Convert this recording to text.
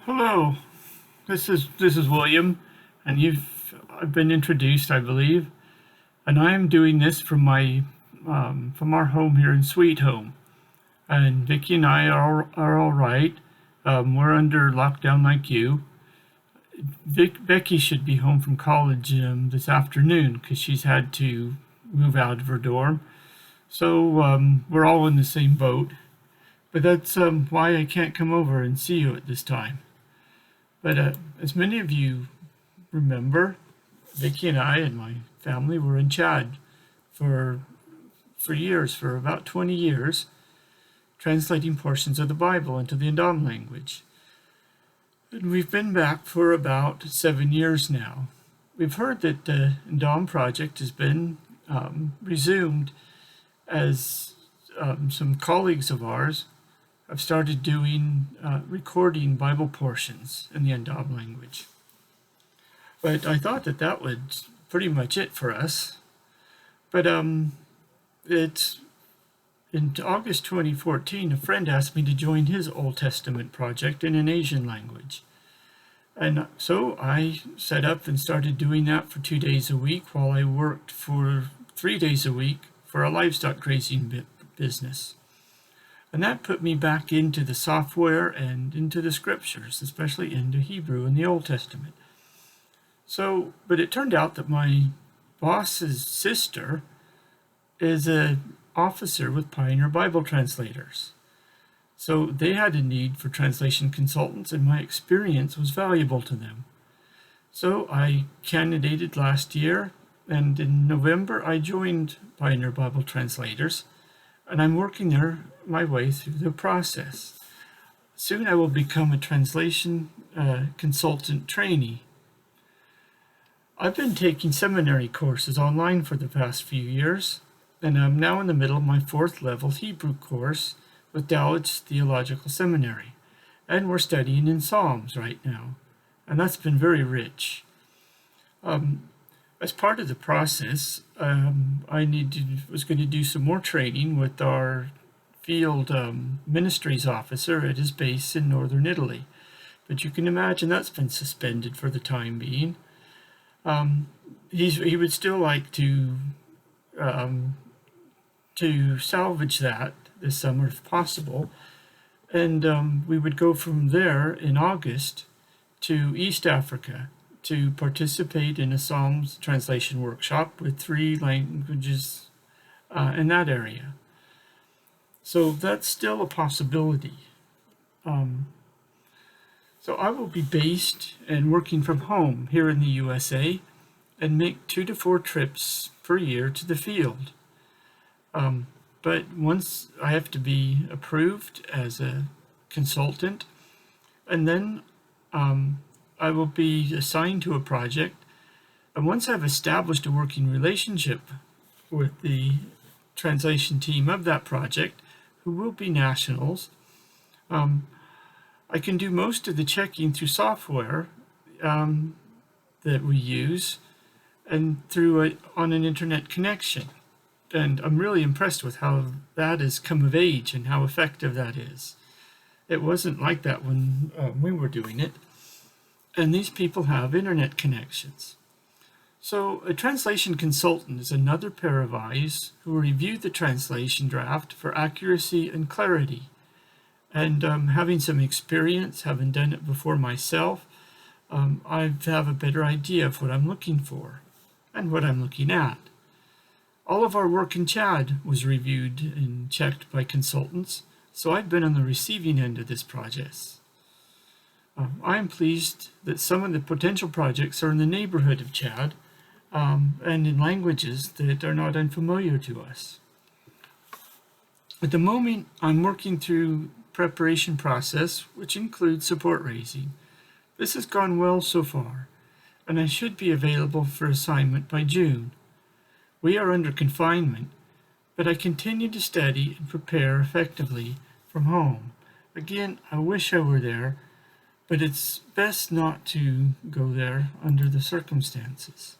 Hello, this is William, and I've been introduced, I believe, and I am doing this from our home here in Sweet Home. And Vicky and I are all right. We're under lockdown like you. Becky should be home from college this afternoon because she's had to move out of her dorm. So we're all in the same boat. But that's why I can't come over and see you at this time. But as many of you remember, Vicky and I and my family were in Chad for years, for about 20 years, translating portions of the Bible into the Ndam language. And we've been back for about 7 years now. We've heard that the Ndam project has been resumed as some colleagues of ours have started doing recording Bible portions in the Ndam language. But I thought that was pretty much it for us. But it's in August 2014, a friend asked me to join his Old Testament project in an Asian language. And so I set up and started doing that for 2 days a week while I worked for 3 days a week for a livestock grazing business. And that put me back into the software and into the scriptures, especially into Hebrew in the Old Testament. So, but it turned out that my boss's sister is an officer with Pioneer Bible Translators. So they had a need for translation consultants, and my experience was valuable to them. So I candidated last year, and in November I joined Pioneer Bible Translators, and I'm working my way through the process. Soon I will become a translation consultant trainee. I've been taking seminary courses online for the past few years, and I'm now in the middle of my 4th level Hebrew course with Dulwich Theological Seminary. And we're studying in Psalms right now, and that's been very rich. As part of the process, was going to do some more training with our field ministries officer at his base in northern Italy. But you can imagine that's been suspended for the time being. He would still like to salvage that this summer if possible. And we would go from there in August to East Africa to participate in a Psalms translation workshop with 3 languages in that area. So that's still a possibility. So I will be based and working from home here in the USA and make 2 to 4 trips per year to the field. But once I have to be approved as a consultant, and then I will be assigned to a project. And once I've established a working relationship with the translation team of that project, who will be nationals, I can do most of the checking through software that we use and on an internet connection. And I'm really impressed with how that has come of age and how effective that is. It wasn't like that when we were doing it. And these people have internet connections. So a translation consultant is another pair of eyes who review the translation draft for accuracy and clarity. And having some experience, having done it before myself, I have a better idea of what I'm looking for and what I'm looking at. All of our work in Chad was reviewed and checked by consultants, so I've been on the receiving end of this process. I am pleased that some of the potential projects are in the neighborhood of Chad and in languages that are not unfamiliar to us. At the moment, I'm working through preparation process, which includes support raising. This has gone well so far, and I should be available for assignment by June. We are under confinement, but I continue to study and prepare effectively from home. Again, I wish I were there, but it's best not to go there under the circumstances.